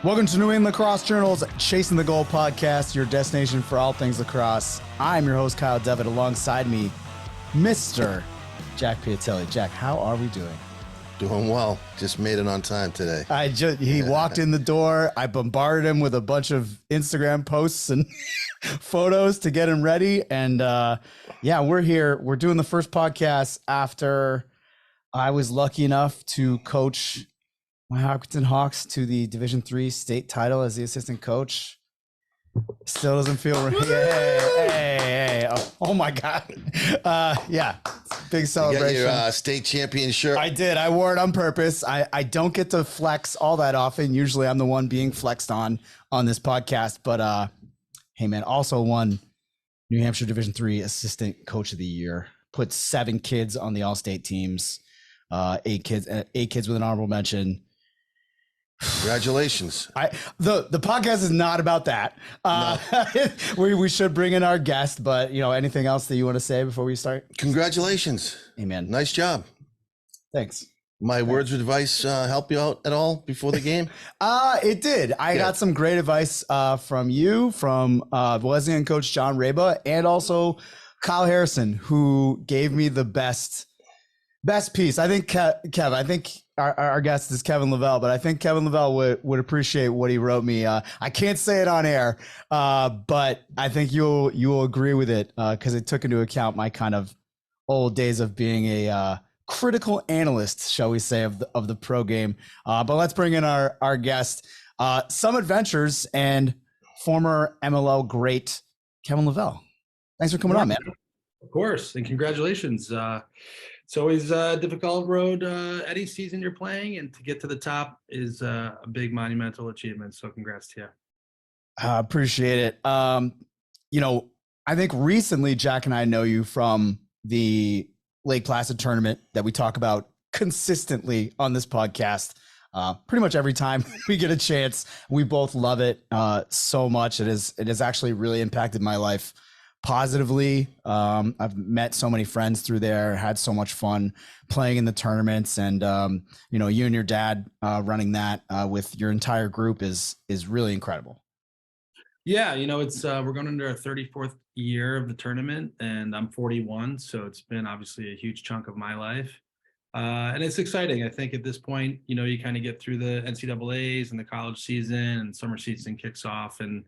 Welcome to New England Lacrosse Journal's Chasing the Goal podcast, your destination for all things lacrosse. I'm your host, Kyle Devitt. Alongside me, Mr. Jack Piatelli. Jack, how are we doing? Doing well. Just made it on time today. He walked in the door. I bombarded him with a bunch of Instagram posts and photos to get him ready. And we're here. We're doing the first podcast after I was lucky enough to coach my Hopkinton Hawks to the Division III state title as the assistant coach. Still doesn't feel right. Hey. Oh my God. Big celebration. You got your state champion shirt. I did. I wore it on purpose. I don't get to flex all that often. Usually I'm the one being flexed on this podcast. But hey, man, also won New Hampshire Division III assistant coach of the year. Put 7 kids on the all-state teams. 8 kids with an honorable mention. Congratulations. The podcast is not about that. No. We should bring in our guest, but anything else that you want to say before we start? Congratulations. Amen. Nice job. Thanks. My words of advice help you out at all before the game? It did. I got some great advice from you, from Wesleyan coach John Raba, and also Kyle Harrison, who gave me the best piece. I think Kev, I think our guest is Kevin Leveille, but I think Kevin Leveille would appreciate what he wrote me. I can't say it on air, but I think you'll agree with it because it took into account my kind of old days of being a critical analyst, shall we say, of the pro game. But let's bring in our guest, Summit Ventures and former MLL great Kevin Leveille. Thanks for coming on, man. Of course, and congratulations. It's always a difficult road any season you're playing, and to get to the top is a big monumental achievement. So congrats to you. Appreciate it. I think recently Jack and I know you from the Lake Placid tournament that we talk about consistently on this podcast. Pretty much every time we get a chance, we both love it so much. It has actually really impacted my life positively. I've met so many friends through there, had so much fun playing in the tournaments, and you and your dad running that with your entire group is really incredible. Yeah, it's we're going into our 34th year of the tournament, and I'm 41, so it's been obviously a huge chunk of my life, and it's exciting. I think at this point, you kind of get through the NCAAs and the college season, and summer season kicks off, and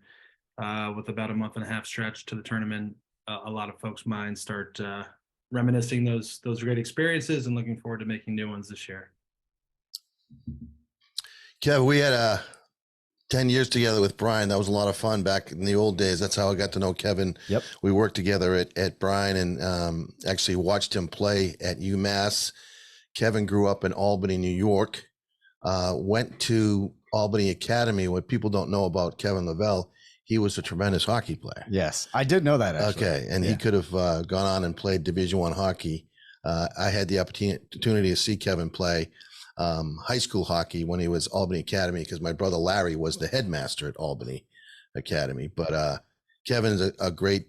with about a month and a half stretch to the tournament, a lot of folks' minds start reminiscing those great experiences and looking forward to making new ones this year. Kev, we had 10 years together with Brian. That was a lot of fun back in the old days. That's how I got to know Kevin. Yep. We worked together at Brian and actually watched him play at UMass. Kevin grew up in Albany, New York, went to Albany Academy. What people don't know about Kevin Leveille, he was a tremendous hockey player. Yes, I did know that, actually. Okay, and he could have gone on and played Division I hockey. I had the opportunity to see Kevin play high school hockey when he was Albany Academy, because my brother Larry was the headmaster at Albany Academy. But Kevin is a great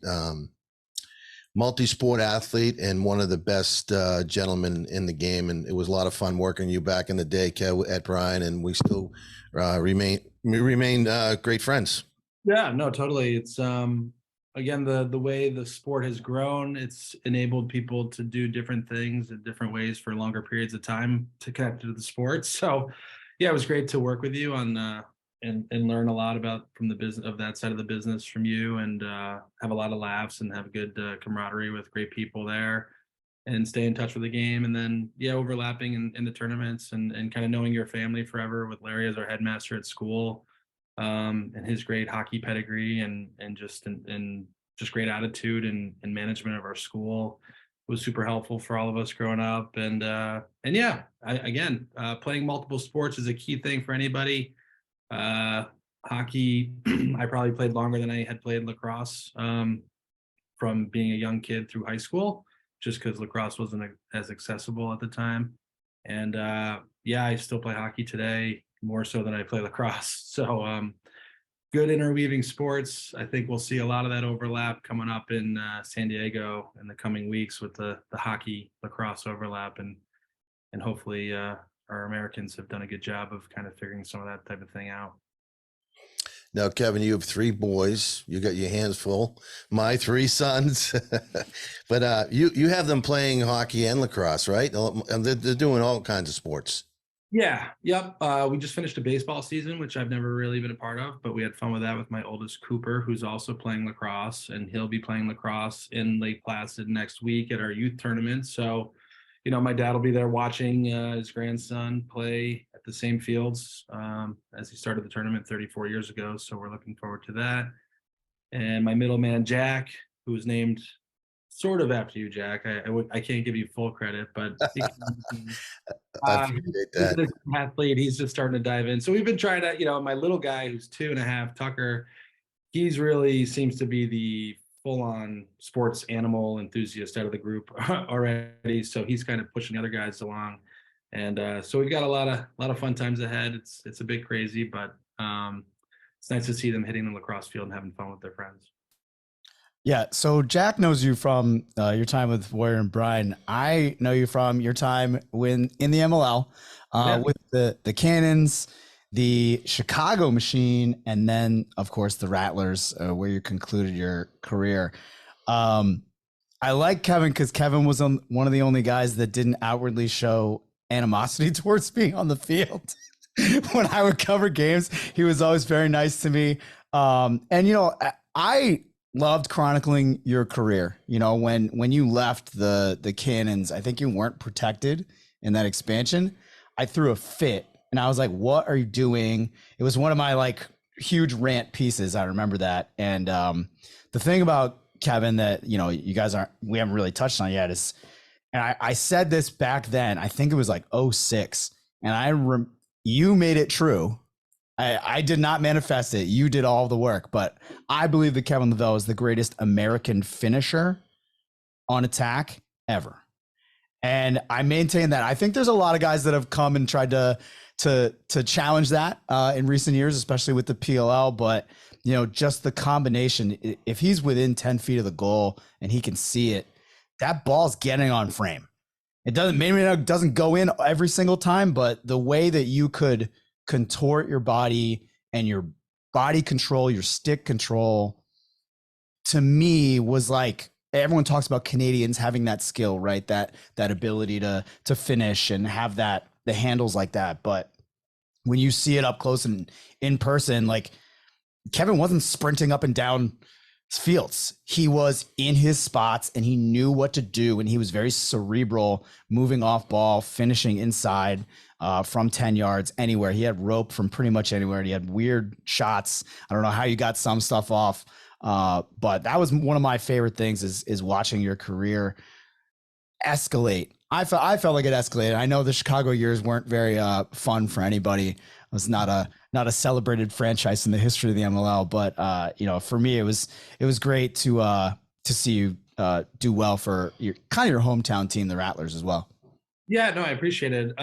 multi-sport athlete and one of the best gentlemen in the game. And it was a lot of fun working you back in the day, Kev, at Brian, and we still remain great friends. Yeah, no, totally. It's again, the way the sport has grown, it's enabled people to do different things in different ways for longer periods of time to connect to the sport. So yeah, it was great to work with you on and learn a lot about from the business of that side of the business from you, and have a lot of laughs and have good camaraderie with great people there, and stay in touch with the game. And then overlapping in the tournaments and kind of knowing your family forever with Larry as our headmaster at school. And his great hockey pedigree and just great attitude and management of our school was super helpful for all of us growing up. And playing multiple sports is a key thing for anybody. Hockey, I probably played longer than I had played lacrosse from being a young kid through high school, just because lacrosse wasn't as accessible at the time. And I still play hockey today, more so than I play lacrosse. So good interweaving sports. I think we'll see a lot of that overlap coming up in San Diego in the coming weeks with the hockey lacrosse overlap, and hopefully our Americans have done a good job of kind of figuring some of that type of thing out. Now, Kevin, you have 3 boys. You got your hands full. My 3 sons, but you have them playing hockey and lacrosse, right? And they're doing all kinds of sports. Yeah. Yep. We just finished a baseball season, which I've never really been a part of, but we had fun with that with my oldest Cooper, who's also playing lacrosse, and he'll be playing lacrosse in Lake Placid next week at our youth tournament. So, my dad will be there watching his grandson play at the same fields as he started the tournament 34 years ago. So we're looking forward to that. And my middle man, Jack, who was named sort of after you, Jack. I can't give you full credit, but I uh, appreciate he's that. an athlete. He's just starting to dive in. So we've been trying to, my little guy who's 2.5, Tucker, he's really seems to be the full-on sports animal enthusiast out of the group already. So he's kind of pushing the other guys along. And so we've got a lot of fun times ahead. It's a bit crazy, but it's nice to see them hitting the lacrosse field and having fun with their friends. Yeah, so Jack knows you from your time with Warrior and Brian. I know you from your time when in the MLL with the Cannons, the Chicago Machine, and then of course the Rattlers, where you concluded your career. I like Kevin because Kevin was one of the only guys that didn't outwardly show animosity towards me on the field. When I would cover games, he was always very nice to me. And I loved chronicling your career. When you left the Cannons, I think you weren't protected in that expansion. I threw a fit and I was like, what are you doing? It was one of my huge rant pieces. I remember that. And the thing about Kevin that, we haven't really touched on yet is, and I said this back then, I think it was like 06, and you made it true. I did not manifest it. You did all the work, but I believe that Kevin Leveille is the greatest American finisher on attack ever. And I maintain that. I think there's a lot of guys that have come and tried to challenge that in recent years, especially with the PLL. But, just the combination, if he's within 10 feet of the goal and he can see it, that ball's getting on frame. Maybe it doesn't go in every single time, but the way that you could contort your body and your body control, your stick control, to me was like, everyone talks about Canadians having that skill, right? That ability to finish and have the handles like that. But when you see it up close and in person, like Kevin wasn't sprinting up and down fields. He was in his spots and he knew what to do. And he was very cerebral, moving off ball, finishing inside from 10 yards, anywhere. He had rope from pretty much anywhere. He had weird shots. I don't know how you got some stuff off. But that was one of my favorite things is watching your career escalate. I felt like it escalated. I know the Chicago years weren't very fun for anybody. It was not a celebrated franchise in the history of the MLL, but for me it was great to see you do well for your hometown team, the Rattlers, as well. Yeah, no, I appreciate it.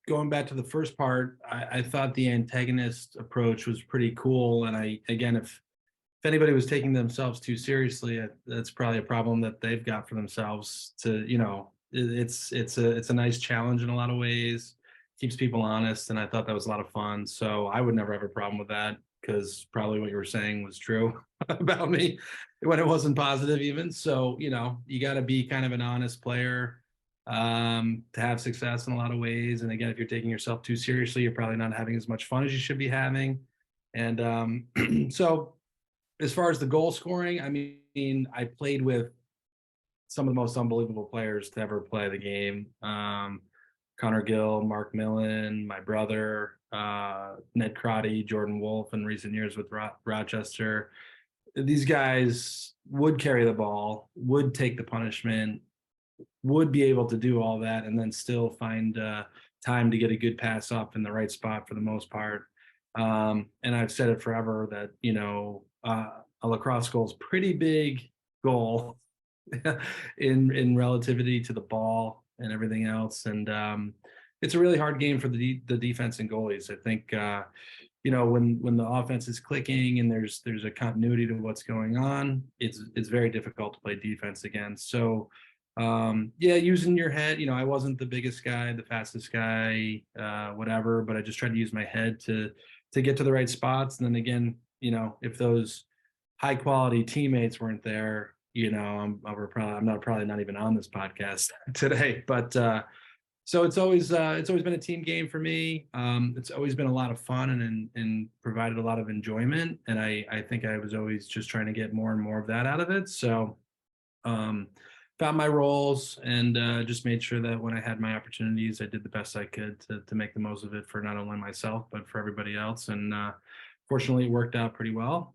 Going back to the first part, I thought the antagonist approach was pretty cool. And if anybody was taking themselves too seriously, that's probably a problem that they've got for themselves. It's a nice challenge in a lot of ways, keeps people honest, and I thought that was a lot of fun. So I would never have a problem with that, because probably what you were saying was true about me when it wasn't positive even. So, you got to be kind of an honest player to have success in a lot of ways. And again, if you're taking yourself too seriously, you're probably not having as much fun as you should be having. And so as far as the goal scoring, I mean, I played with some of the most unbelievable players to ever play the game. Connor Gill, Mark Millen, my brother, Ned Crotty, Jordan Wolf in recent years with Rochester. These guys would carry the ball, would take the punishment, would be able to do all that, and then still find time to get a good pass up in the right spot for the most part. And I've said it forever that, a lacrosse goal is pretty big goal in relativity to the ball and everything else. And it's a really hard game for the defense and goalies. I think, when the offense is clicking and there's a continuity to what's going on, it's very difficult to play defense again. So using your head, I wasn't the biggest guy, the fastest guy, whatever, but I just tried to use my head to get to the right spots. And then again, if those high quality teammates weren't there, I'm probably not even on this podcast today. But so it's always been a team game for me. It's always been a lot of fun and provided a lot of enjoyment. And I think I was always just trying to get more and more of that out of it. So found my roles and just made sure that when I had my opportunities, I did the best I could to make the most of it for not only myself, but for everybody else. And fortunately, it worked out pretty well.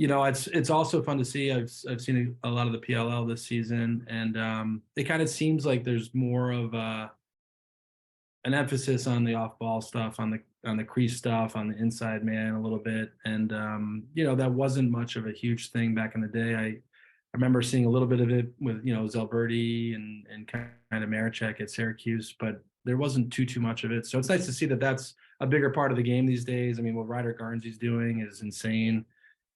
It's also fun to see. I've seen a lot of the PLL this season, and it kind of seems like there's more of an emphasis on the off-ball stuff, on the crease stuff, on the inside man a little bit, and that wasn't much of a huge thing back in the day. I remember seeing a little bit of it with Zalberti and kind of Maricek at Syracuse, but there wasn't too much of it. So it's nice to see that that's a bigger part of the game these days. I mean, what Ryder Garnsey's doing is insane.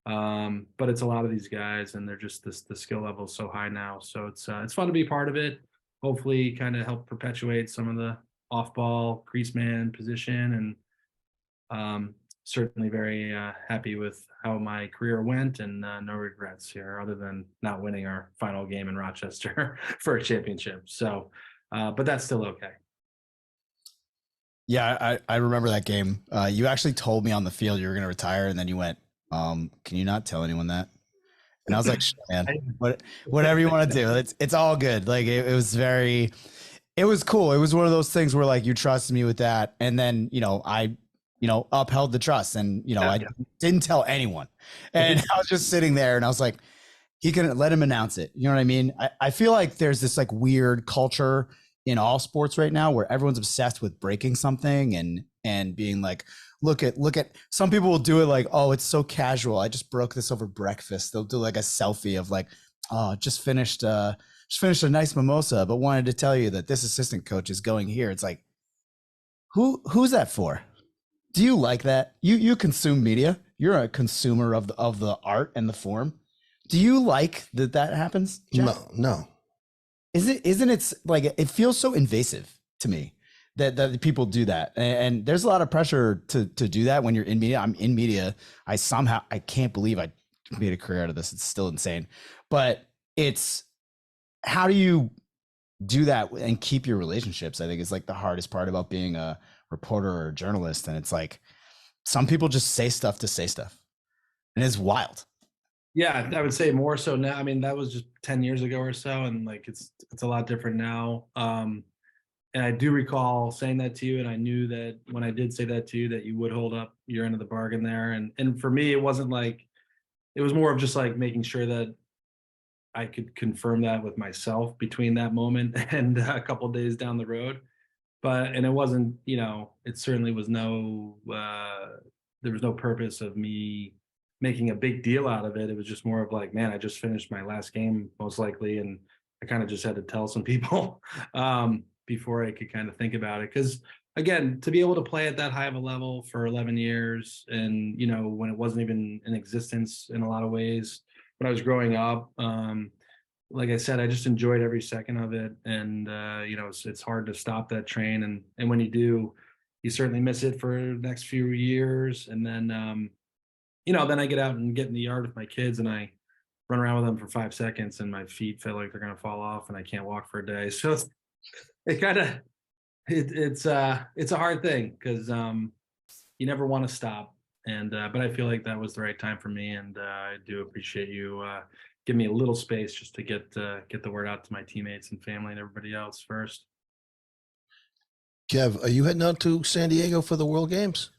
But it's a lot of these guys, and they're just the skill level is so high now. So it's fun to be part of it. Hopefully, kind of help perpetuate some of the off-ball crease man position, and certainly very happy with how my career went, and no regrets here, other than not winning our final game in Rochester for a championship. So, but that's still okay. Yeah, I remember that game. You actually told me on the field you were going to retire, and then you went, can you not tell anyone that? And I was like, man, whatever you want to do, it's all good. Like it was cool. It was one of those things where like you trusted me with that, and then I upheld the trust, and I didn't tell anyone, and I was just sitting there, and I was like, he couldn't let him announce it. You know what I mean? I feel like there's this like weird culture in all sports right now where everyone's obsessed with breaking something and being like, look at some people will do it like, oh, it's so casual. I just broke this over breakfast. They'll do like a selfie of like, oh, just finished a nice mimosa, but wanted to tell you that this assistant coach is going here. It's like, who's that for? Do you like that? You consume media. You're a consumer of the art and the form. Do you like that happens, Jeff? No. Isn't it like, it feels so invasive to me that people do that, and there's a lot of pressure to do that when you're in media. I'm in media. I can't believe I made a career out of this. It's still insane, but it's, how do you do that and keep your relationships? I think is like the hardest part about being a reporter or a journalist. And it's like, some people just say stuff to say stuff, and it's wild. Yeah, I would say more so now. I mean, that was just 10 years ago or so, and like it's a lot different now. And I do recall saying that to you, and I knew that when I did say that to you, that you would hold up your end of the bargain there. And for me, it wasn't like, it was more of just like making sure that I could confirm that with myself between that moment and a couple of days down the road. And it wasn't, it certainly was there was no purpose of me making a big deal out of it. It was just more of like, man, I just finished my last game most likely, and I kind of just had to tell some people before I could kind of think about it. Because again, to be able to play at that high of a level for 11 years, and when it wasn't even in existence in a lot of ways when I was growing up, like I said, I just enjoyed every second of it, and it's hard to stop that train, and when you do, you certainly miss it for the next few years, and then then I get out and get in the yard with my kids, and I run around with them for 5 seconds, and my feet feel like they're gonna fall off, and I can't walk for a day. So it's a hard thing, because you never want to stop, and but I feel like that was the right time for me, and I do appreciate you giving me a little space just to get the word out to my teammates and family and everybody else first. Kev, are you heading out to San Diego for the World Games?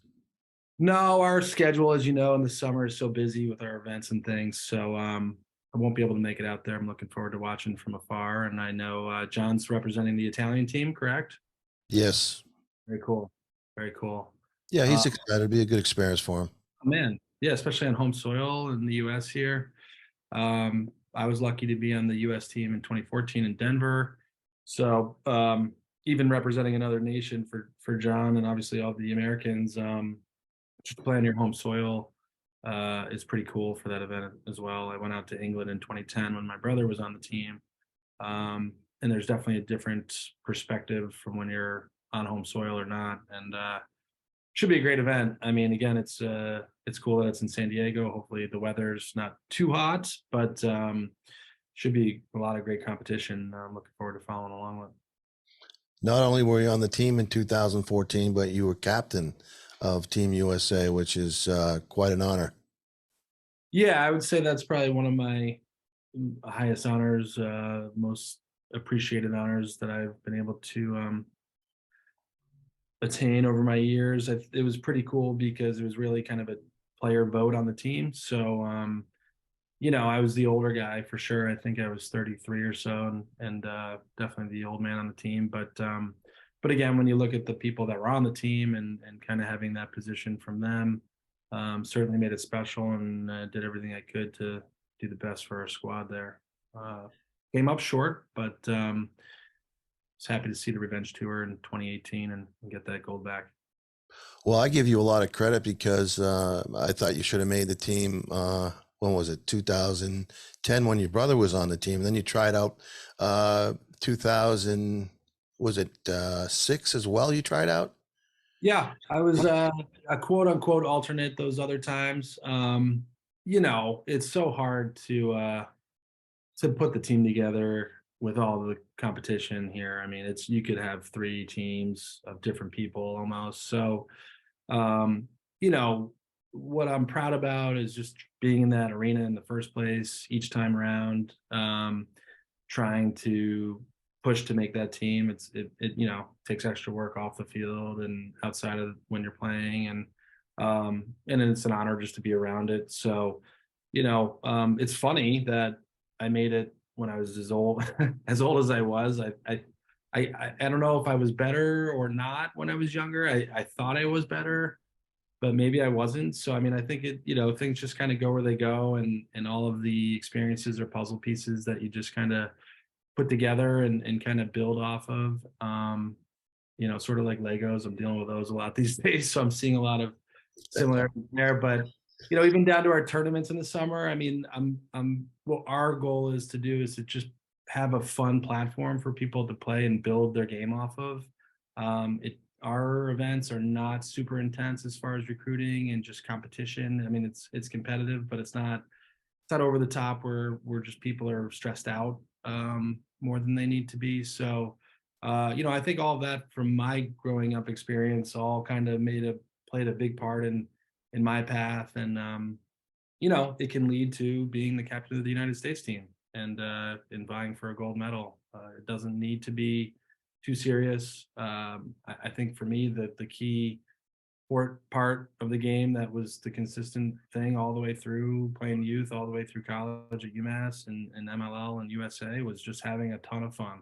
No, our schedule, as you know, in the summer is so busy with our events and things. So I won't be able to make it out there. I'm looking forward to watching from afar. And I know John's representing the Italian team, correct? Yes. Very cool. Very cool. Yeah, he's excited. It'll be a good experience for him. Man, yeah, especially on home soil in the U.S. here. I was lucky to be on the U.S. team in 2014 in Denver. So even representing another nation for John, and obviously all the Americans, just playing your home soil is pretty cool for that event as well. I went out to England in 2010 when my brother was on the team. And there's definitely a different perspective from when you're on home soil or not. And Should be a great event. I mean, again, it's cool that it's in San Diego. Hopefully the weather's not too hot, but should be a lot of great competition. I'm looking forward to following along with. Not only were you on the team in 2014, but you were captain of Team USA, which is quite an honor. Yeah, I would say that's probably one of my highest honors, most appreciated honors that I've been able to attain over my years. It was pretty cool because it was really kind of a player vote on the team. So, I was the older guy for sure. I think I was 33 or so, and definitely the old man on the team. But again, when you look at the people that were on the team and kind of having that position from them, certainly made it special, and did everything I could to do the best for our squad there. Came up short, but was happy to see the revenge tour in 2018 and get that gold back. Well, I give you a lot of credit because I thought you should have made the team. When was it? 2010, when your brother was on the team. Then you tried out 2000. Was it 6 as well? You tried out. Yeah, I was a quote unquote alternate those other times. It's so hard to put the team together with all the competition here. I mean, you could have 3 teams of different people almost. So, what I'm proud about is just being in that arena in the first place each time around, trying to push to make that team. It takes extra work off the field and outside of when you're playing, and it's an honor just to be around it. So, it's funny that I made it when I was as old as I was. I don't know if I was better or not when I was younger. I thought I was better, but maybe I wasn't. So I mean, I think things just kind of go where they go, and all of the experiences are puzzle pieces that you just kind of put together and kind of build off of. Sort of like Legos. I'm dealing with those a lot these days, so I'm seeing a lot of similarities there. But even down to our tournaments in the summer, I mean, what our goal is to do is to just have a fun platform for people to play and build their game off of. Our events are not super intense as far as recruiting and just competition. I mean, it's competitive, but it's not over the top where just people are stressed out more than they need to be. So, I think all of that from my growing up experience all kind of played a big part in my path, and it can lead to being the captain of the United States team and in vying for a gold medal. It doesn't need to be too serious. I think for me the key part of the game that was the consistent thing all the way through playing youth, all the way through college at UMass and MLL and USA was just having a ton of fun.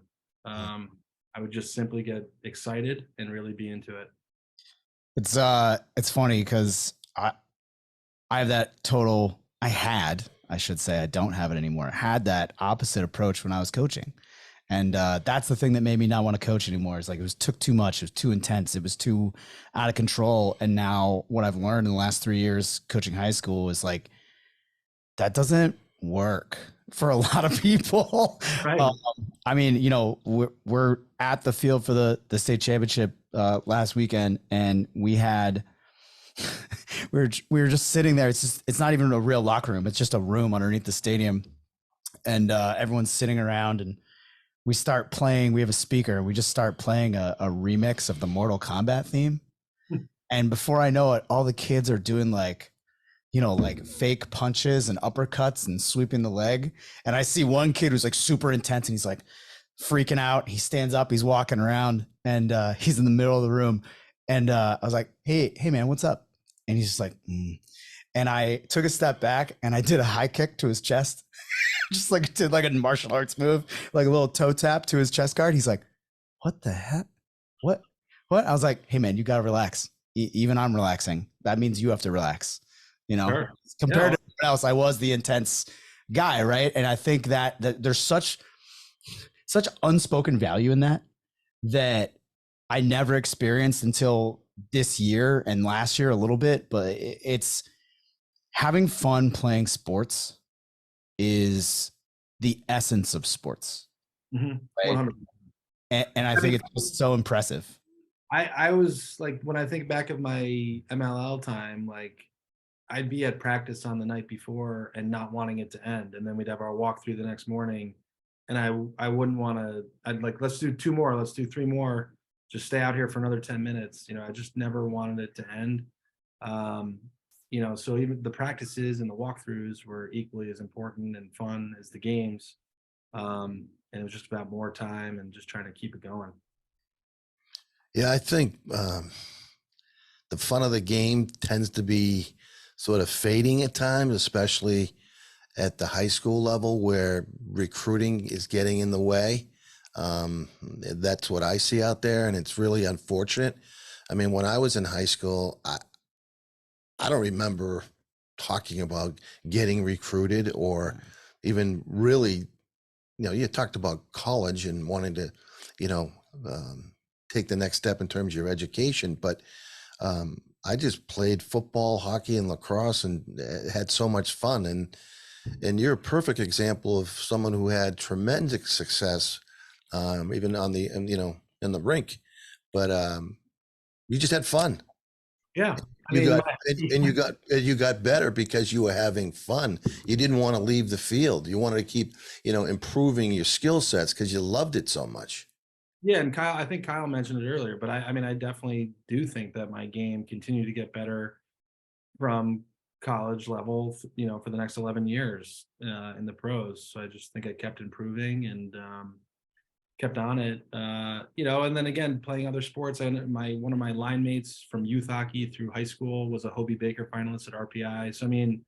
I would just simply get excited and really be into it. It's funny because I have that total. I should say, I don't have it anymore. I had that opposite approach when I was coaching. And that's the thing that made me not want to coach anymore. It's like took too much. It was too intense. It was too out of control. And now what I've learned in the last 3 years coaching high school is like, that doesn't work for a lot of people. Right. I mean, we're at the field for the state championship last weekend, and we had we were just sitting there. It's not even a real locker room. It's just a room underneath the stadium, and everyone's sitting around, and we start playing. We have a speaker. We just start playing a remix of the Mortal Kombat theme, and before I know it, all the kids are doing like fake punches and uppercuts and sweeping the leg. And I see one kid who's like super intense, and he's like freaking out. He stands up, he's walking around, and he's in the middle of the room. And I was like, hey man, what's up? And he's just like, And I took a step back and I did a high kick to his chest. Just like did like a martial arts move, like a little toe tap to his chest guard. He's like, what the heck? What? I was like, hey man, you gotta relax. Even I'm relaxing. That means you have to relax. Sure. Compared to everyone else, I was the intense guy, right? And I think that there's such unspoken value in that I never experienced until this year and last year a little bit. But it's having fun playing sports is the essence of sports. Mm-hmm. Right? 100%. And I think it's just so impressive. I was like, when I think back of my MLL time, like I'd be at practice on the night before and not wanting it to end, and then we'd have our walkthrough the next morning, and I wouldn't want to. I'd like, let's do two more, let's do three more, just stay out here for another 10 minutes. I just never wanted it to end. Um, so even the practices and the walkthroughs were equally as important and fun as the games. And it was just about more time and just trying to keep it going. Yeah, I think the fun of the game tends to be sort of fading at times, especially at the high school level where recruiting is getting in the way. That's what I see out there, and it's really unfortunate. I mean, when I was in high school, I don't remember talking about getting recruited or even really, you talked about college and wanting to, take the next step in terms of your education. But I just played football, hockey, and lacrosse and had so much fun. And you're a perfect example of someone who had tremendous success, even on the, in the rink. But you just had fun. Yeah. You got better because you were having fun. You didn't want to leave the field. You wanted to keep, improving your skill sets because you loved it so much. Yeah, and I think Kyle mentioned it earlier, but I mean, I definitely do think that my game continued to get better from college level, for the next 11 years in the pros. So I just think I kept improving and kept on it. And then again, playing other sports. One of my line mates from youth hockey through high school was a Hobie Baker finalist at RPI. So I mean,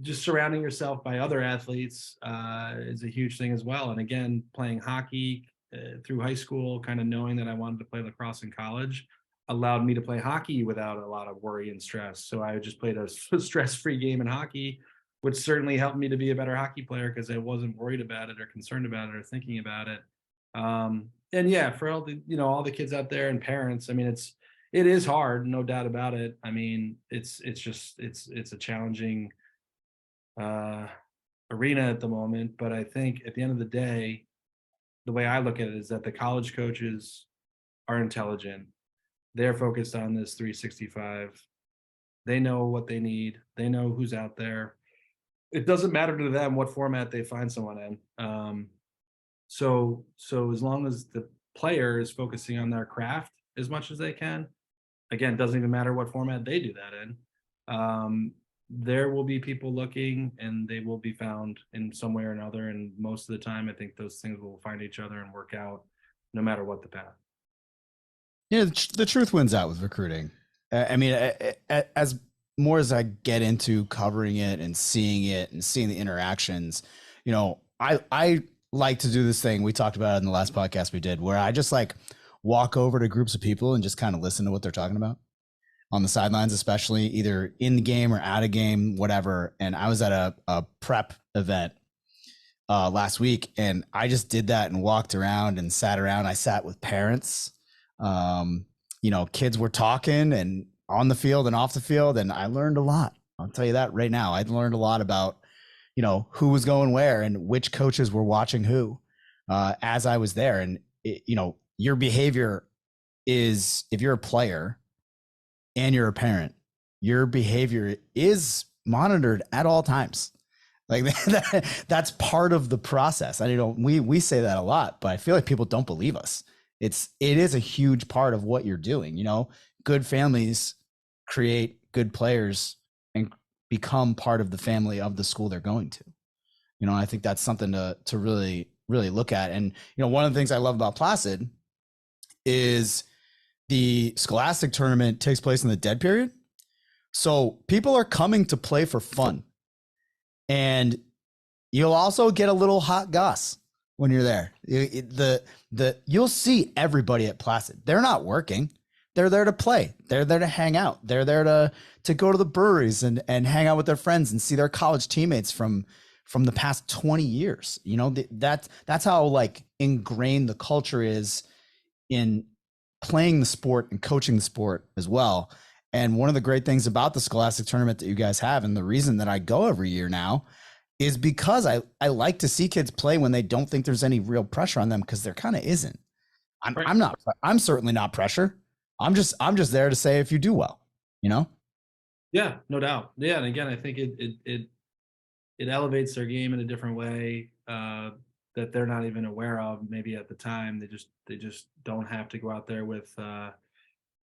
just surrounding yourself by other athletes is a huge thing as well. And again, playing hockey through high school, kind of knowing that I wanted to play lacrosse in college, allowed me to play hockey without a lot of worry and stress. So I just played a stress-free game in hockey, which certainly helped me to be a better hockey player because I wasn't worried about it or concerned about it or thinking about it. And yeah, for all the kids out there and parents, I mean, it is hard, no doubt about it. I mean, it's a challenging arena at the moment, but I think at the end of the day, the way I look at it is that the college coaches are intelligent. They're focused on this 365. They know what they need. They know who's out there. It doesn't matter to them what format they find someone in. So as long as the player is focusing on their craft as much as they can, again, it doesn't even matter what format they do that in. There will be people looking and they will be found in some way or another. And most of the time, I think those things will find each other and work out no matter what the path. Yeah, the truth wins out with recruiting. I mean, as more as I get into covering it and seeing the interactions, I like to do this thing we talked about in the last podcast we did, where I just like walk over to groups of people and just kind of listen to what they're talking about on the sidelines, especially either in the game or out of game, whatever. And I was at a prep event last week, and I just did that and walked around and sat around. I sat with parents. Kids were talking and on the field and off the field, and I learned a lot. I'll tell you that right now. I learned a lot about, who was going where and which coaches were watching who as I was there. And, your behavior is, if you're a player and you're a parent, your behavior is monitored at all times. Like that's part of the process. We say that a lot, but I feel like people don't believe us. It is a huge part of what you're doing. Good families create good players and become part of the family of the school they're going to. I think that's something to really, really look at. And, one of the things I love about Placid is the Scholastic tournament takes place in the dead period. So people are coming to play for fun. And you'll also get a little hot goss when you're there. You'll see everybody at Placid. They're not working. They're there to play. They're there to hang out. They're there to go to the breweries and hang out with their friends and see their college teammates from the past 20 years. That's how like ingrained the culture is in playing the sport and coaching the sport as well. And one of the great things about the Scholastic tournament that you guys have, and the reason that I go every year now, is because I like to see kids play when they don't think there's any real pressure on them, because there kind of isn't. I'm certainly not pressure. I'm just there to say if you do well, you know? Yeah, no doubt. Yeah, and again, I think it elevates their game in a different way that they're not even aware of. Maybe at the time, they just don't have to go out there with a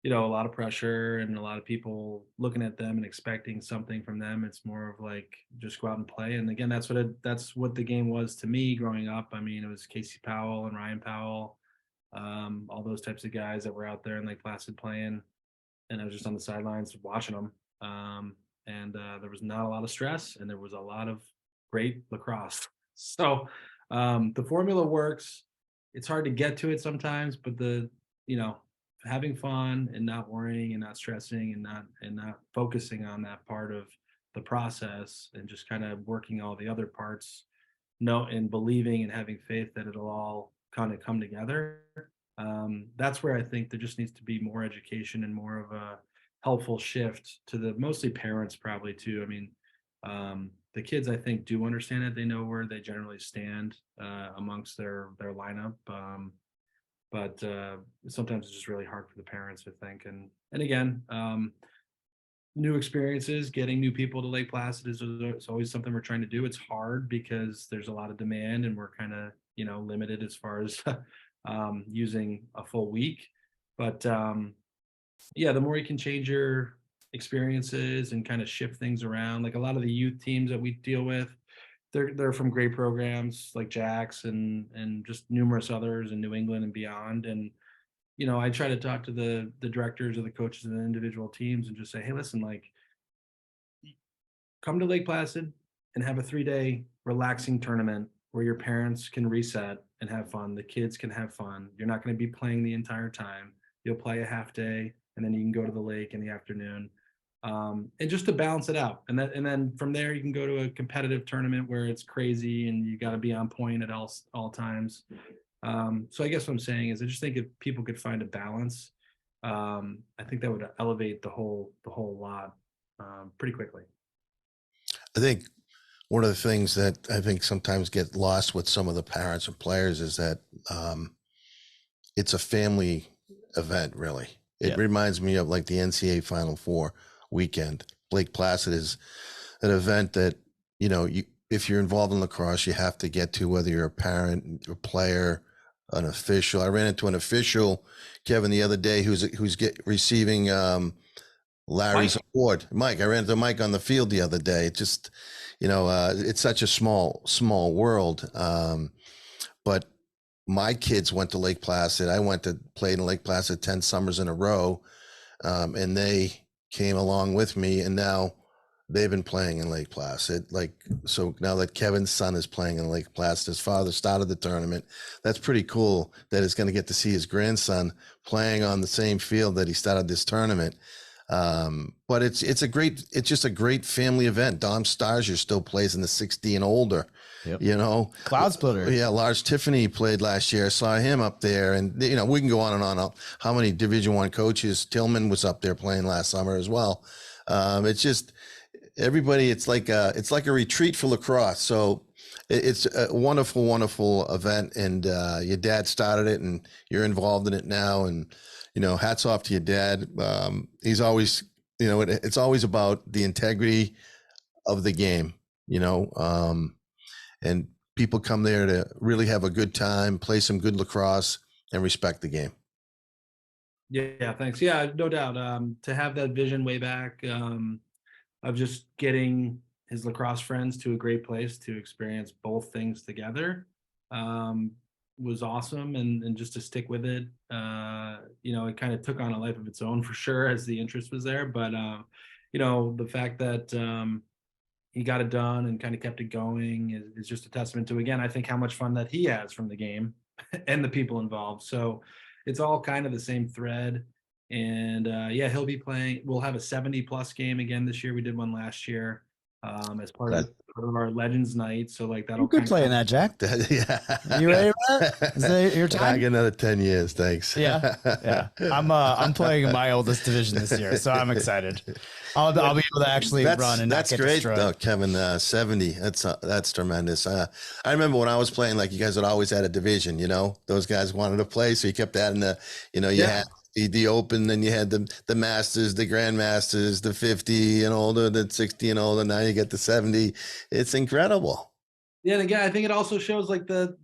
lot of pressure and a lot of people looking at them and expecting something from them. It's more of like just go out and play. And again, that's what the game was to me growing up. I mean, it was Casey Powell and Ryan Powell, all those types of guys that were out there in Lake Placid playing, and I was just on the sidelines watching them. And there was not a lot of stress, and there was a lot of great lacrosse. So the formula works. It's hard to get to it sometimes, but having fun and not worrying and not stressing and not focusing on that part of the process and just kind of working all the other parts, and believing and having faith that it'll all kind of come together. That's where I think there just needs to be more education and more of a helpful shift to the mostly parents probably too. I mean, the kids I think do understand it. They know where they generally stand amongst their lineup. But sometimes it's just really hard for the parents, I think. And again, new experiences, getting new people to Lake Placid is always something we're trying to do. It's hard because there's a lot of demand and we're kind of, limited as far as using a full week. But the more you can change your experiences and kind of shift things around, like a lot of the youth teams that we deal with, they're from great programs like Jack's and just numerous others in New England and beyond. And I try to talk to the directors or the coaches of the individual teams and just say, hey, listen, like, come to Lake Placid and have a 3-day relaxing tournament where your parents can reset and have fun. The kids can have fun. You're not going to be playing the entire time. You'll play a half day and then you can go to the lake in the afternoon. And just to balance it out. And then from there, you can go to a competitive tournament where it's crazy and you got to be on point at all times. So I guess what I'm saying is I just think if people could find a balance, I think that would elevate the whole lot pretty quickly. I think one of the things that I think sometimes get lost with some of the parents and players is that it's a family event, really. It reminds me of like the NCAA Final Four weekend. Lake Placid is an event that, if you're involved in lacrosse, you have to get to, whether you're a parent, a player, an official. I ran into an official, Kevin, the other day who's receiving Larry's award. Mike, I ran into Mike on the field the other day. It just, it's such a small world. But my kids went to Lake Placid. I went to play in Lake Placid 10 summers in a row. And they came along with me, and now they've been playing in Lake Placid. So now that Kevin's son is playing in Lake Placid, his father started the tournament. That's pretty cool that he's going to get to see his grandson playing on the same field that he started this tournament. But it's just a great family event. Dom Starsier still plays in the 60 and older. Yep. Cloud Splitter. Yeah, Lars Tiffany played last year. I saw him up there, and we can go on and on. How many Division I coaches? Tillman was up there playing last summer as well. It's just everybody. It's like a retreat for lacrosse. So it's a wonderful, wonderful event, and your dad started it, and you're involved in it now. And hats off to your dad. He's always, it's always about the integrity of the game. And people come there to really have a good time, play some good lacrosse, and respect the game. Yeah, thanks. Yeah, no doubt. To have that vision way back of just getting his lacrosse friends to a great place to experience both things together was awesome. And just to stick with it, it kind of took on a life of its own for sure as the interest was there. But, the fact that he got it done and kind of kept it going is just a testament to, again, I think how much fun that he has from the game and the people involved. So it's all kind of the same thread. And he'll be playing. We'll have a 70+ game again this year. We did one last year as part of our Legends Night. So that'll. You could play in that, Jack. Yeah. You ready for that? Is that your time? I get another 10 years. Thanks. Yeah. I'm playing in my oldest division this year, so I'm excited. I'll be able to actually run and that's not get great. destroyed. No, Kevin, 70. That's tremendous. I remember when I was playing, you guys had always had a division. Those guys wanted to play, so you kept adding the. You had the Open, then you had the Masters, the Grandmasters, the 50 and older, the 60 and older. Now you get the 70. It's incredible. Yeah, and again, I think it also shows like the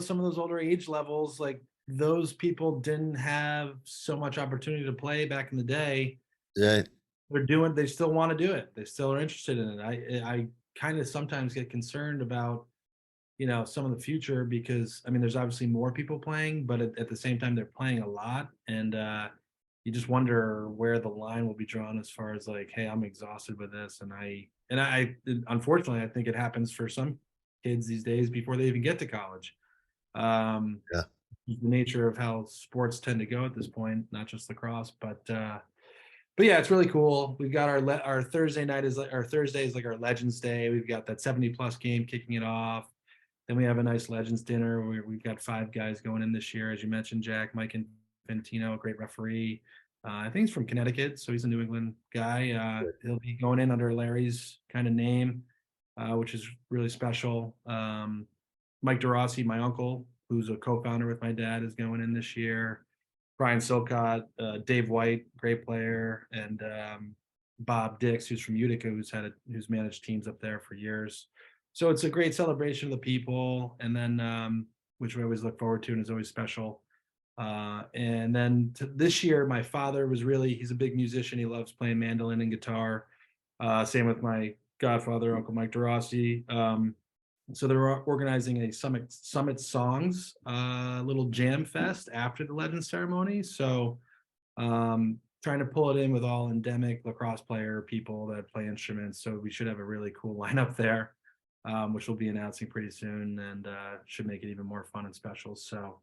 some of those older age levels, like those people didn't have so much opportunity to play back in the day. Yeah. They still want to do it. They still are interested in it. I kind of sometimes get concerned about, some of the future because I mean, there's obviously more people playing, but at the same time, they're playing a lot, and you just wonder where the line will be drawn as far as like, hey, I'm exhausted with this, and I unfortunately, I think it happens for some kids these days before they even get to college. Yeah. The nature of how sports tend to go at this point, not just lacrosse, but yeah, it's really cool. We've got our Thursday night is like our Thursday is like our Legends Day. We've got that 70+ game kicking it off. Then we have a nice Legends dinner where we've got 5 guys going in this year, as you mentioned, Jack, Mike Infantino, a great referee. I think he's from Connecticut, so he's a New England guy. He'll be going in under Larry's kind of name, which is really special. Mike DeRossi, my uncle, who's a co-founder with my dad, is going in this year. Brian Silcott, Dave White, great player, and Bob Dix, who's from Utica, who's managed teams up there for years. So it's a great celebration of the people, and then which we always look forward to and is always special. And then this year, my father he's a big musician. He loves playing mandolin and guitar. Same with my godfather, Uncle Mike DeRossi. So they're organizing a Summit Songs little jam fest after the Legends ceremony. So trying to pull it in with all endemic lacrosse player people that play instruments. So we should have a really cool lineup there, which we'll be announcing pretty soon, and should make it even more fun and special. So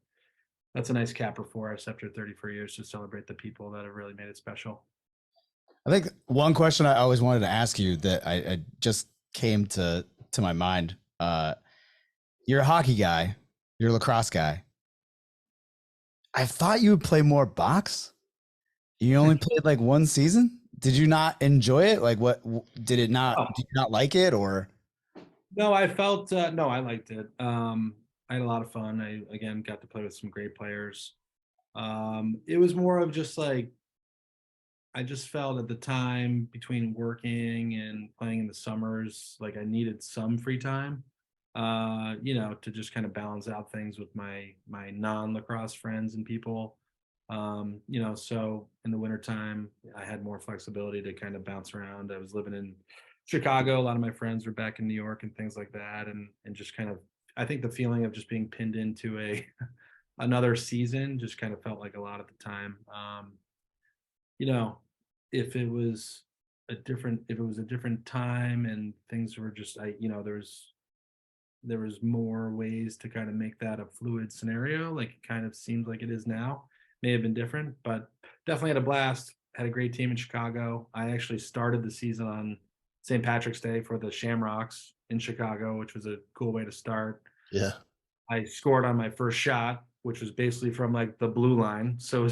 that's a nice capper for us after 34 years to celebrate the people that have really made it special. I think one question I always wanted to ask you that I just came to my mind. You're a hockey guy. You're a lacrosse guy. I thought you would play more box. You only played like one season. Did you not enjoy it? Like, what did it not? Oh. Did you not like it, or? No, I felt no, I liked it. I had a lot of fun. I again got to play with some great players. It was more of just like I just felt at the time between working and playing in the summers, like I needed some free time, to just kind of balance out things with my non-lacrosse friends and people. So in the wintertime, I had more flexibility to kind of bounce around. I was living in Chicago. A lot of my friends were back in New York and things like that. And just kind of, I think the feeling of just being pinned into another season just kind of felt like a lot at the time. If it was a different time and things were just, there was more ways to kind of make that a fluid scenario. Like it kind of seems like it is now. May have been different, but definitely had a blast. Had a great team in Chicago. I actually started the season on St. Patrick's Day for the Shamrocks in Chicago, which was a cool way to start. Yeah. I scored on my first shot, which was basically from like the blue line. So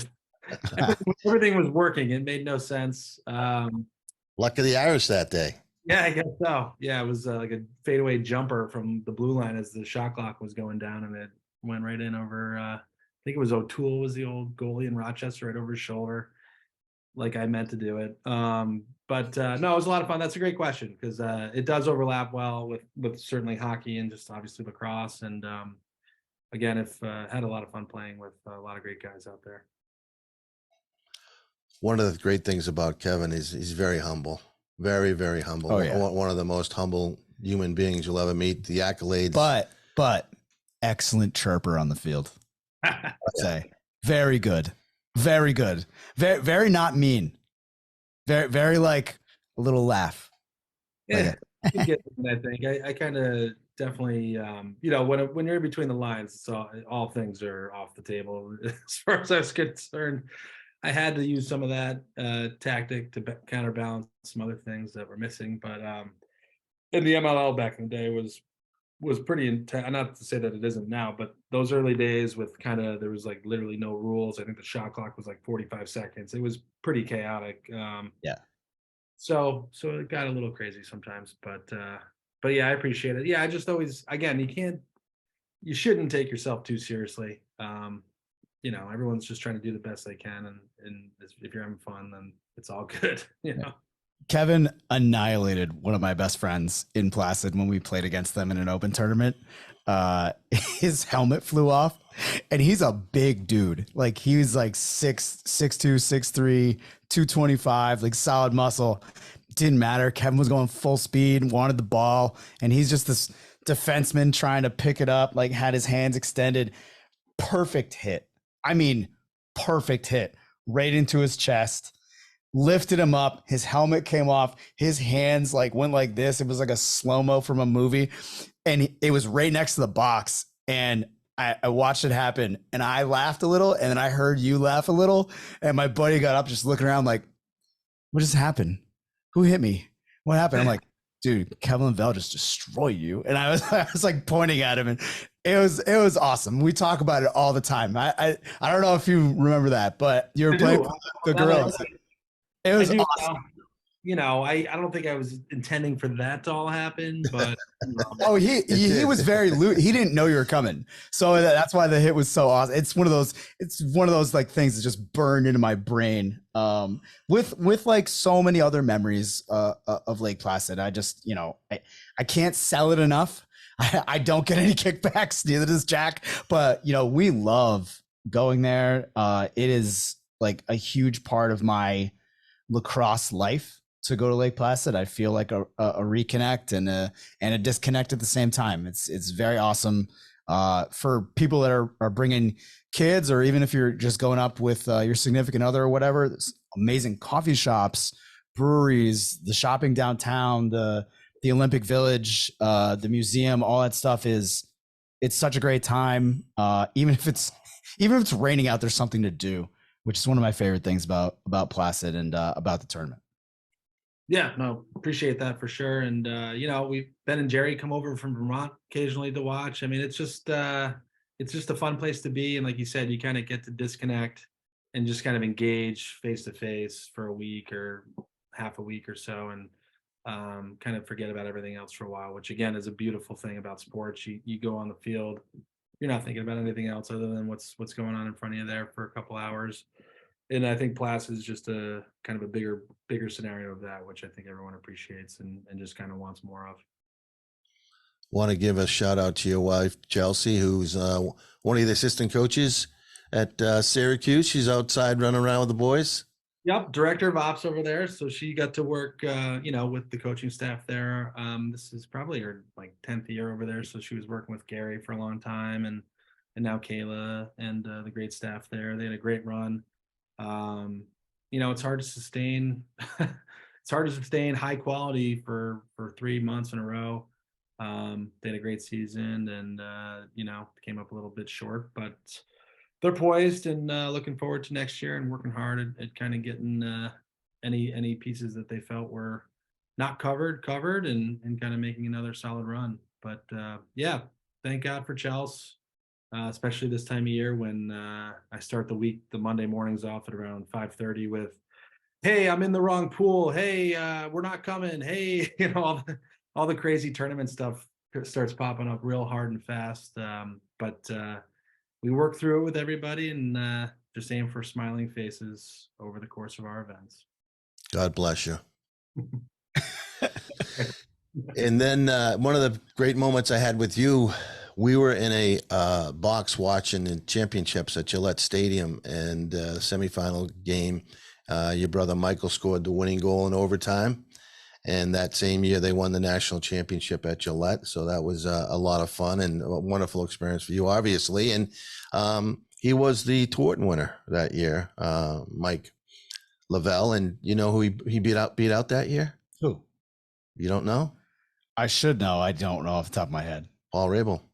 everything was working. It made no sense. Luck of the Irish that day. Yeah, I guess so. Yeah, it was like a fadeaway jumper from the blue line as the shot clock was going down, and it went right in over. I think it was O'Toole was the old goalie in Rochester, right over his shoulder. Like I meant to do it. But no, it was a lot of fun. That's a great question because it does overlap well with certainly hockey and just obviously lacrosse. And again, I've had a lot of fun playing with a lot of great guys out there. One of the great things about Kevin is he's very humble, very, very humble. Oh, yeah. One of the most humble human beings you'll ever meet. The accolades, but excellent chirper on the field. I'd say very good, very good, very, very not mean, very, very like a little laugh. Yeah, I think I kind of definitely, when you're in between the lines, so all things are off the table as far as I was concerned. I had to use some of that tactic to counterbalance some other things that were missing. But in the MLL back in the day was pretty intense. Not to say that it isn't now, but those early days with there was like literally no rules. I think the shot clock was like 45 seconds. It was pretty chaotic. Yeah. So it got a little crazy sometimes, but yeah, I appreciate it. Yeah, I just always, again, you shouldn't take yourself too seriously. everyone's just trying to do the best they can, and if you're having fun, then it's all good. Kevin annihilated one of my best friends in Placid when we played against them in an open tournament. His helmet flew off, and he's a big dude. Like, he was like 6'2", 6'3", 225, like solid muscle. Didn't matter. Kevin was going full speed, wanted the ball, and he's just this defenseman trying to pick it up, like had his hands extended. Perfect hit. I mean, perfect hit right into his chest. Lifted him up. His helmet came off. His hands like went like this. It was like a slow-mo from a movie. And it was right next to the box. And I watched it happen, and I laughed a little, and then I heard you laugh a little. And my buddy got up just looking around like, what just happened? Who hit me? What happened? I'm like, dude, Kevin Leveille just destroyed you. And I was like pointing at him, and it was awesome. We talk about it all the time. I don't know if you remember that, but you were playing the Gorillas. It was awesome. I don't think I was intending for that to all happen, but oh, he was very loose. He didn't know you were coming, so that's why the hit was so awesome. It's one of those like things that just burned into my brain. With like so many other memories of Lake Placid. I just I can't sell it enough. I don't get any kickbacks, neither does Jack. But we love going there. It is like a huge part of my lacrosse life to go to Lake Placid. I feel like a reconnect and a disconnect at the same time. It's very awesome for people that are bringing kids, or even if you're just going up with your significant other or whatever. There's amazing coffee shops, breweries, the shopping downtown, the Olympic Village, the museum. All that stuff it's such a great time. Even if it's raining out, there's something to do, which is one of my favorite things about Placid and about the tournament. Yeah, no, appreciate that for sure. And Ben and Jerry come over from Vermont occasionally to watch. I mean, it's just a fun place to be. And like you said, you kind of get to disconnect and just kind of engage face to face for a week or half a week or so, and kind of forget about everything else for a while, which again is a beautiful thing about sports. You go on the field, you're not thinking about anything else other than what's going on in front of you there for a couple hours. And I think Placid is just a kind of a bigger scenario of that, which I think everyone appreciates and just kind of wants more of. Want to give a shout out to your wife, Chelsea, who's one of the assistant coaches at Syracuse. She's outside running around with the boys. Yep, director of ops over there. So she got to work, with the coaching staff there. This is probably her like 10th year over there. So she was working with Gary for a long time, and now Kayla and the great staff there. They had a great run. It's hard to sustain. It's hard to sustain high quality for 3 months in a row. They had a great season, and came up a little bit short, but they're poised and looking forward to next year and working hard at kind of getting any pieces that they felt were not covered, and kind of making another solid run. But yeah, thank God for Chelsea. Especially this time of year when I start the Monday mornings off at around 5:30 with, "Hey, I'm in the wrong pool. Hey, we're not coming. Hey," all the crazy tournament stuff starts popping up real hard and fast. But we work through it with everybody and just aim for smiling faces over the course of our events. God bless you. And then one of the great moments I had with you, we were in a box watching the championships at Gillette Stadium, and the semifinal game, your brother Michael scored the winning goal in overtime. And that same year, they won the national championship at Gillette. So that was a lot of fun and a wonderful experience for you, obviously. And he was the Thornton winner that year, Mike Leveille. And you know who he beat out that year? Who? You don't know? I should know. I don't know off the top of my head. Paul Rabel.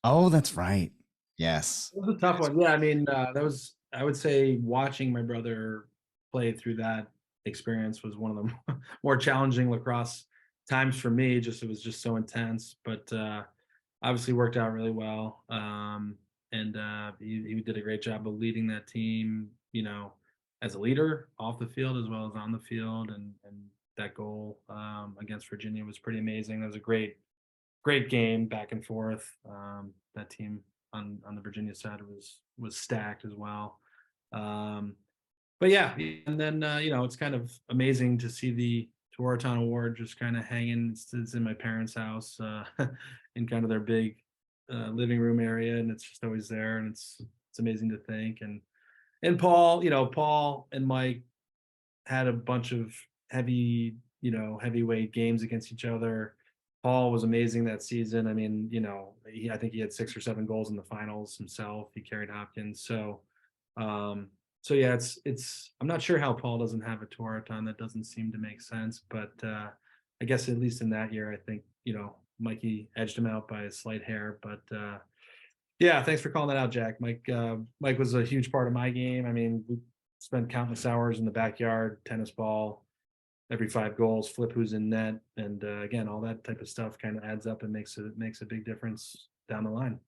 Oh, that's right. Yes. It was a tough one. Yeah, I mean, that was, I would say, watching my brother play through that experience was one of the more challenging lacrosse times for me. It was just so intense, but obviously worked out really well. And he did a great job of leading that team, as a leader off the field as well as on the field. And that goal against Virginia was pretty amazing. That was a great game back and forth. That team on the Virginia side was stacked as well. But yeah, and then it's kind of amazing to see the Tewaaraton Award just kind of hanging. It's in my parents' house in kind of their big living room area, and it's just always there, and it's amazing to think. And Paul and Mike had a bunch of heavyweight games against each other. Paul was amazing that season. I mean, I think he had 6 or 7 goals in the finals himself. He carried Hopkins. So yeah, it's I'm not sure how Paul doesn't have a Tewaaraton. That doesn't seem to make sense. But I guess at least in that year, I think, Mikey edged him out by a slight hair. But yeah, thanks for calling that out, Jack. Mike was a huge part of my game. I mean, we spent countless hours in the backyard, tennis ball, every 5 goals, flip who's in net. And again, all that type of stuff kind of adds up and makes a big difference down the line.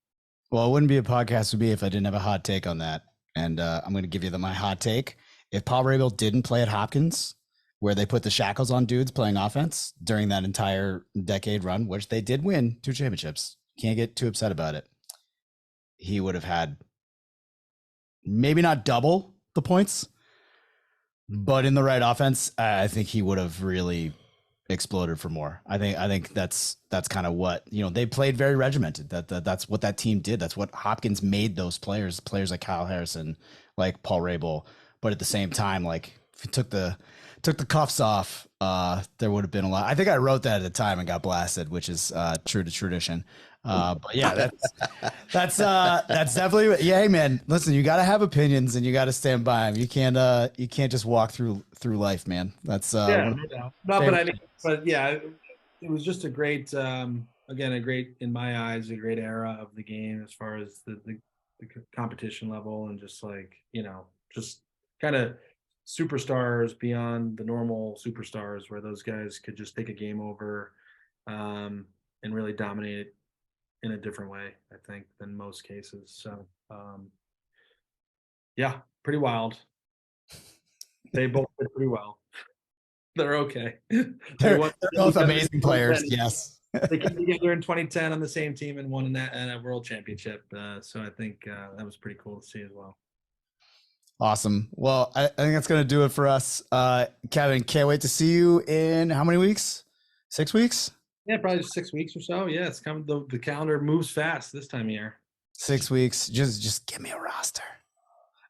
Well, it wouldn't be a podcast with me if I didn't have a hot take on that. And I'm going to give you my hot take. If Paul Rabel didn't play at Hopkins, where they put the shackles on dudes playing offense during that entire decade run, which they did win 2 championships, can't get too upset about it, he would have had maybe not double the points, but in the right offense, I think he would have really exploded for more. I think that's kind of what, they played very regimented. That's what that team did. That's what Hopkins made those players like Kyle Harrison, like Paul Rabel. But at the same time, like if you took the cuffs off, there would have been a lot. I think I wrote that at the time and got blasted, which is true to tradition. But yeah, that's definitely, yeah. Hey man, listen, you got to have opinions and you got to stand by them. You can't just walk through life, man. That's no doubt. But yeah, it was just a great, in my eyes, a great era of the game as far as the competition level, and just like, just kind of superstars beyond the normal superstars, where those guys could just take a game over and really dominate it in a different way, I think, than most cases. So yeah, pretty wild. They both did pretty well. They're okay. They're both amazing players. Yes. They came together in 2010 on the same team and won a world championship. So I think that was pretty cool to see as well. Awesome. Well, I think that's going to do it for us. Kevin, can't wait to see you in how many weeks? 6 weeks? Yeah, probably 6 weeks or so. Yeah, it's coming. The calendar moves fast this time of year. 6 weeks. Just give me a roster.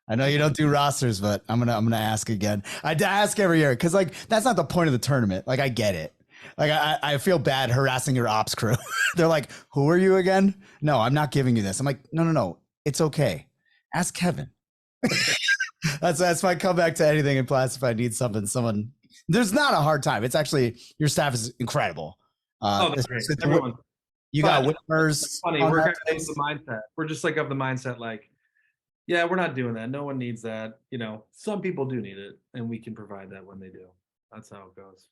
I know you don't do rosters, but I'm gonna ask again. I ask every year because like that's not the point of the tournament. Like I get it. Like I feel bad harassing your ops crew. They're like, "Who are you again?" No, I'm not giving you this. I'm like, no. It's okay. Ask Kevin. That's my comeback to anything in Plus. If I need something, someone. There's not a hard time. It's actually your staff is incredible. That's great. Everyone. You got whippers. Funny. We're kind of of the mindset. We're just like of the mindset, like, yeah, we're not doing that. No one needs that. Some people do need it, and we can provide that when they do. That's how it goes.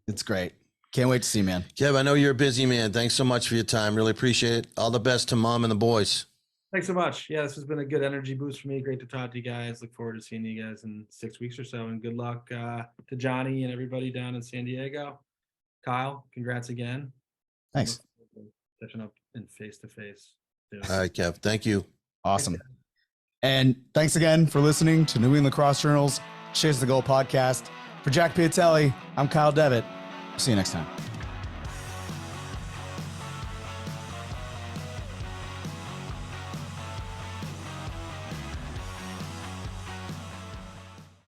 It's great. Can't wait to see you, man. Kev, I know you're a busy man. Thanks so much for your time. Really appreciate it. All the best to Mom and the boys. Thanks so much. Yeah, this has been a good energy boost for me. Great to talk to you guys. Look forward to seeing you guys in 6 weeks or so. And good luck to Johnny and everybody down in San Diego. Kyle, congrats again. Thanks. Catching up in face-to-face. All right, Kev. Thank you. Awesome. And thanks again for listening to New England Lacrosse Journal's Chase the Goal podcast. For Jack Piatelli, I'm Kyle Devitt. See you next time.